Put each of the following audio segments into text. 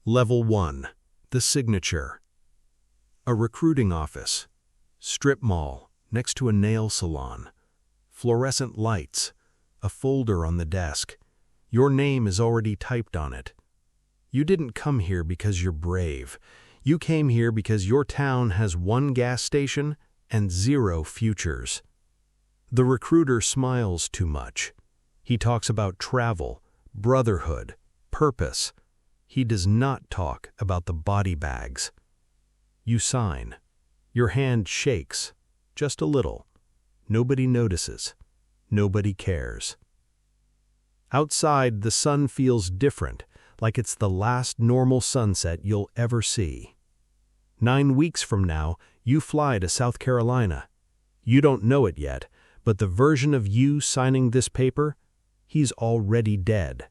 Level 1. The signature. A recruiting office. Strip mall, next to a nail salon. Fluorescent lights. A folder on the desk. Your name is already typed on it. You didn't come here because you're brave. You came here because your town has one gas station and 0 futures. The recruiter smiles too much. He talks about travel, brotherhood, purpose. He does not talk about the body bags. You sign. Your hand shakes, just a little. Nobody notices. Nobody cares. Outside, the sun feels different, like it's the last normal sunset you'll ever see. 9 weeks from now, you fly to South Carolina. You don't know it yet, but the version of you signing this paper, he's already dead.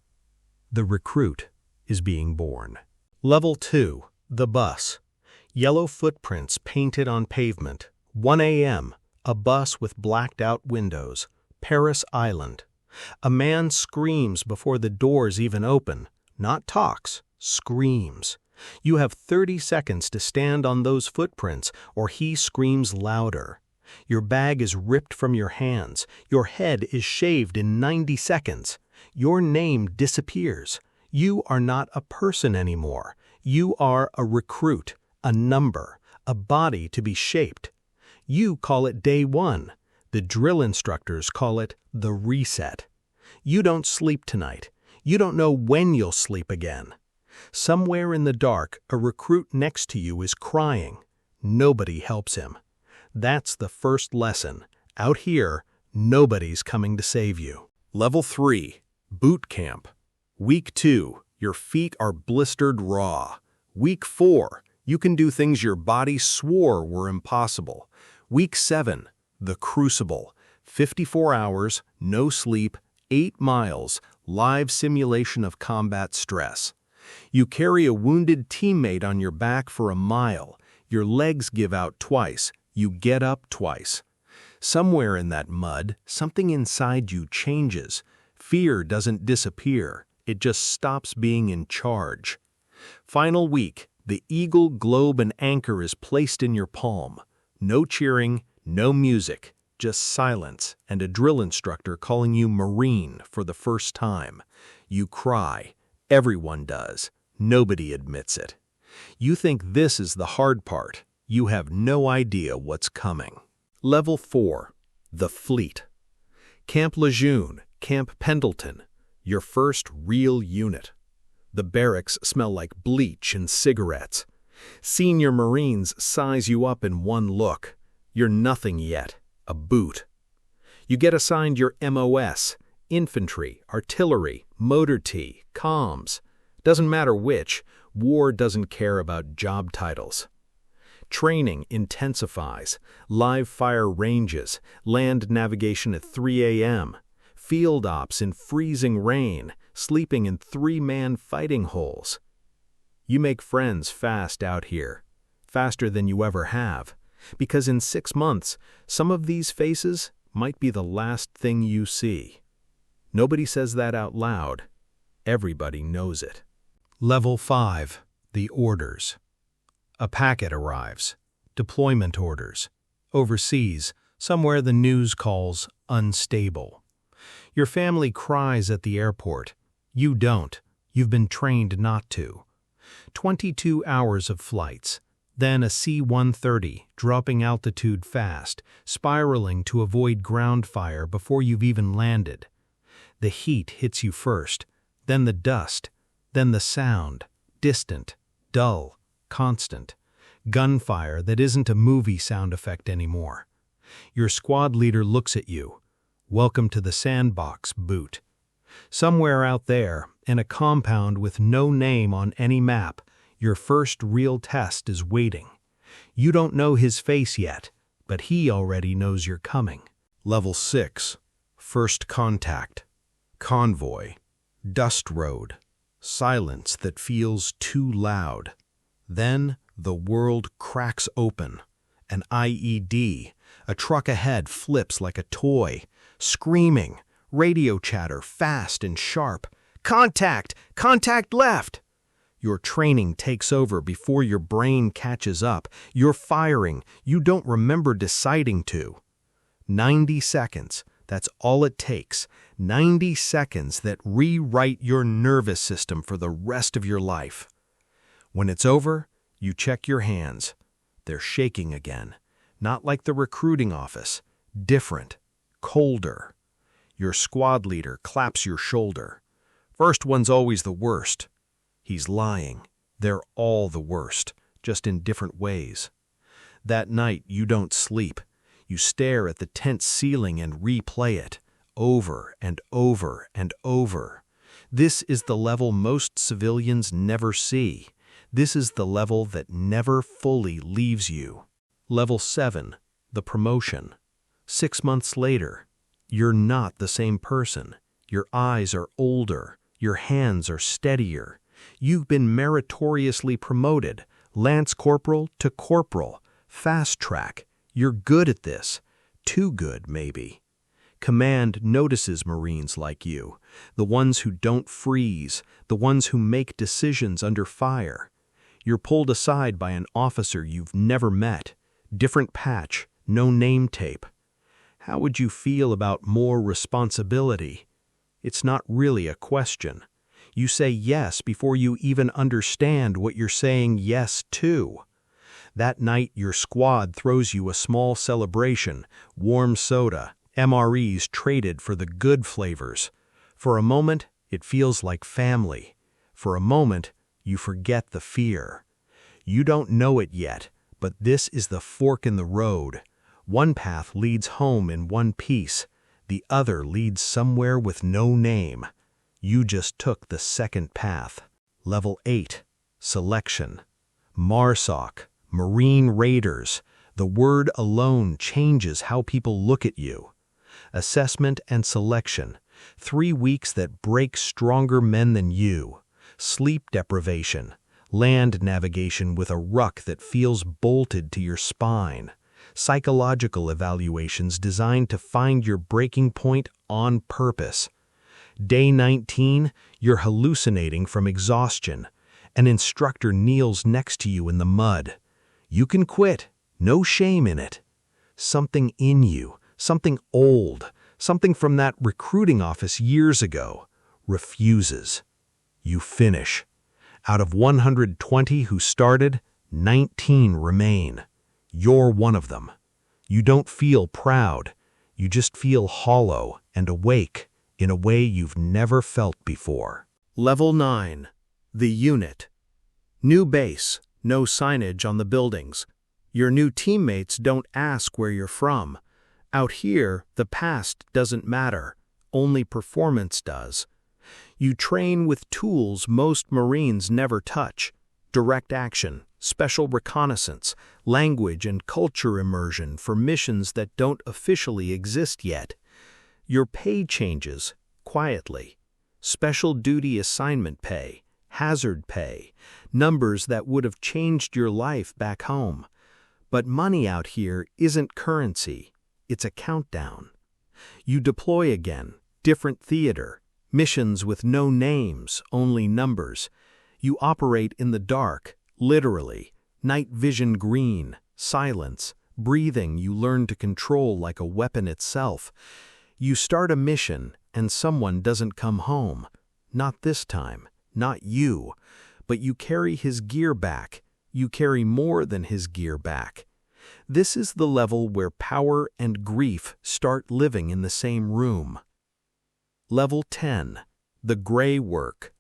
The recruit is being born. Level 2. The bus. Yellow footprints painted on pavement. 1 a.m. A bus with blacked-out windows. Paris Island. A man screams before the doors even open. Not talks, screams. You have 30 seconds to stand on those footprints, or he screams louder. Your bag is ripped from your hands. Your head is shaved in 90 seconds. Your name disappears. You are not a person anymore. You are a recruit, a number, a body to be shaped. You call it day 1. The drill instructors call it the reset. You don't sleep tonight. You don't know when you'll sleep again. Somewhere in the dark, a recruit next to you is crying. Nobody helps him. That's the first lesson. Out here, nobody's coming to save you. Level 3. Boot camp. Week 2, your feet are blistered raw. Week 4, you can do things your body swore were impossible. Week 7, the crucible. 54 hours, no sleep, 8 miles, live simulation of combat stress. You carry a wounded teammate on your back for a mile. Your legs give out twice. You get up twice. Somewhere in that mud, something inside you changes. Fear doesn't disappear. It just stops being in charge. Final week, the eagle, globe, and anchor is placed in your palm. No cheering, no music, just silence and a drill instructor calling you Marine for the first time. You cry. Everyone does. Nobody admits it. You think this is the hard part. You have no idea what's coming. Level 4. The Fleet. Camp Lejeune, Camp Pendleton. Your first real unit. The barracks smell like bleach and cigarettes. Senior Marines size you up in one look. You're nothing yet, a boot. You get assigned your MOS, infantry, artillery, motor T, comms. Doesn't matter which, war doesn't care about job titles. Training intensifies, live fire ranges, land navigation at 3 a.m., field ops in freezing rain, sleeping in 3-man fighting holes. You make friends fast out here, faster than you ever have, because in 6 months, some of these faces might be the last thing you see. Nobody says that out loud. Everybody knows it. Level 5. The orders. A packet arrives. Deployment orders. Overseas, somewhere the news calls unstable. Your family cries at the airport. You don't. You've been trained not to. 22 hours of flights. Then a C-130, dropping altitude fast, spiraling to avoid ground fire before you've even landed. The heat hits you first, then the dust, then the sound, distant, dull, constant. Gunfire that isn't a movie sound effect anymore. Your squad leader looks at you. Welcome to the sandbox, boot. Somewhere out there, in a compound with no name on any map, your first real test is waiting. You don't know his face yet, but he already knows you're coming. Level 6. First contact. Convoy. Dust road. Silence that feels too loud. Then the world cracks open. An IED. A truck ahead flips like a toy. Screaming. Radio chatter fast and sharp. Contact! Contact left! Your training takes over before your brain catches up. You're firing. You don't remember deciding to. 90 seconds. That's all it takes. 90 seconds that rewrite your nervous system for the rest of your life. When it's over, you check your hands. They're shaking again. Not like the recruiting office. Different. Colder. Your squad leader claps your shoulder. First one's always the worst. He's lying. They're all the worst, just in different ways. That night, you don't sleep. You stare at the tent ceiling and replay it, over and over and over. This is the level most civilians never see. This is the level that never fully leaves you. Level 7, the promotion. 6 months later, you're not the same person. Your eyes are older. Your hands are steadier. You've been meritoriously promoted, Lance Corporal to Corporal, fast track. You're good at this. Too good, maybe. Command notices Marines like you, the ones who don't freeze, the ones who make decisions under fire. You're pulled aside by an officer you've never met. Different patch, no name tape. How would you feel about more responsibility? It's not really a question. You say yes before you even understand what you're saying yes to. That night, your squad throws you a small celebration, warm soda, MREs traded for the good flavors. For a moment, it feels like family. For a moment, you forget the fear. You don't know it yet, but this is the fork in the road. One path leads home in one piece. The other leads somewhere with no name. You just took the second path. Level 8, selection. MARSOC, Marine Raiders. The word alone changes how people look at you. Assessment and selection. 3 weeks that break stronger men than you. Sleep deprivation. Land navigation with a ruck that feels bolted to your spine. Psychological evaluations designed to find your breaking point on purpose. Day 19, you're hallucinating from exhaustion. An instructor kneels next to you in the mud. You can quit, no shame in it. Something in you, something old, something from that recruiting office years ago, refuses. You finish. Out of 120 who started, 19 remain. You're one of them. You don't feel proud. You just feel hollow and awake in a way you've never felt before. Level 9. The unit. New base, no signage on the buildings. Your new teammates don't ask where you're from. Out here, the past doesn't matter. Only performance does. You train with tools most Marines never touch. Direct action, special reconnaissance, language and culture immersion for missions that don't officially exist yet. Your pay changes, quietly. Special duty assignment pay, hazard pay, numbers that would have changed your life back home. But money out here isn't currency, it's a countdown. You deploy again, different theater, missions with no names, only numbers. You operate in the dark, literally, night vision green, silence, breathing you learn to control like a weapon itself. You start a mission and someone doesn't come home. Not this time, not you, but you carry his gear back. You carry more than his gear back. This is the level where power and grief start living in the same room. Level 10, the gray work.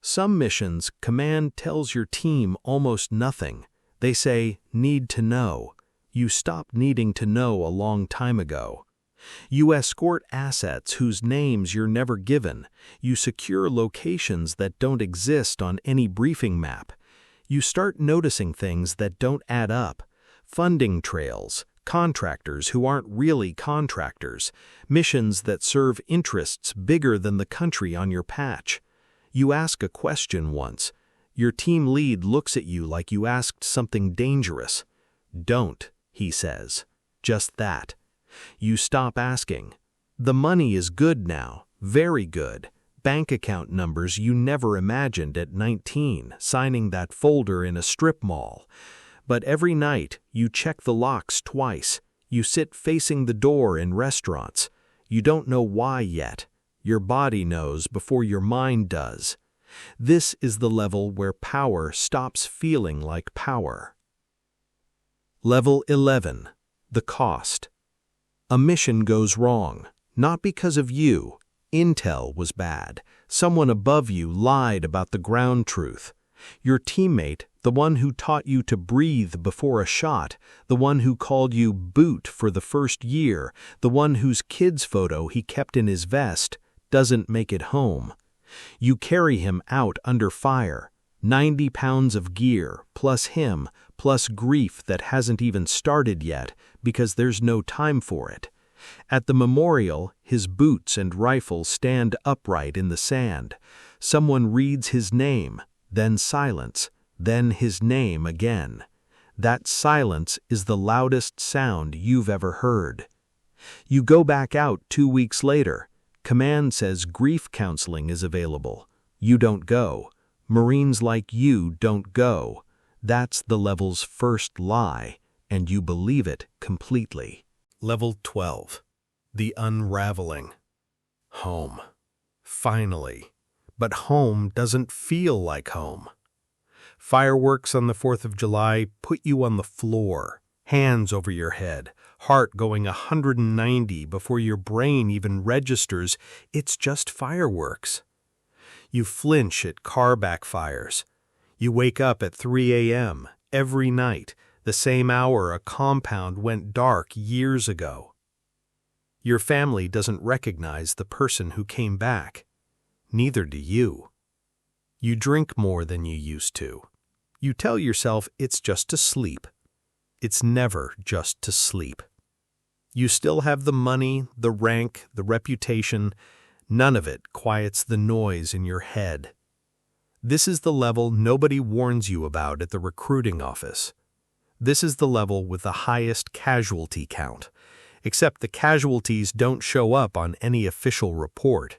Some missions, command tells your team almost nothing. They say, need to know. You stopped needing to know a long time ago. You escort assets whose names you're never given. You secure locations that don't exist on any briefing map. You start noticing things that don't add up. Funding trails, contractors who aren't really contractors, missions that serve interests bigger than the country on your patch. You ask a question once. Your team lead looks at you like you asked something dangerous. Don't, he says. Just that. You stop asking. The money is good now, very good, bank account numbers you never imagined at 19, signing that folder in a strip mall. But every night, you check the locks twice. You sit facing the door in restaurants. You don't know why yet. Your body knows before your mind does. This is the level where power stops feeling like power. Level 11. The cost. A mission goes wrong, not because of you. Intel was bad. Someone above you lied about the ground truth. Your teammate, the one who taught you to breathe before a shot, the one who called you boot for the first year, the one whose kid's photo he kept in his vest, doesn't make it home. You carry him out under fire, 90 pounds of gear, plus him, plus grief that hasn't even started yet because there's no time for it. At the memorial, his boots and rifle stand upright in the sand. Someone reads his name, then silence, then his name again. That silence is the loudest sound you've ever heard. You go back out 2 weeks later. Command says grief counseling is available. You don't go. Marines like you don't go. That's the level's first lie, and you believe it completely. Level 12. The unraveling. Home. Finally. But home doesn't feel like home. Fireworks on the 4th of July put you on the floor, hands over your head, heart going 190 before your brain even registers it's just fireworks. You flinch at car backfires. You wake up at 3 a.m. every night, the same hour a compound went dark years ago. Your family doesn't recognize the person who came back. Neither do you. You drink more than you used to. You tell yourself it's just to sleep. It's never just to sleep. You still have the money, the rank, the reputation. None of it quiets the noise in your head. This is the level nobody warns you about at the recruiting office. This is the level with the highest casualty count, except the casualties don't show up on any official report.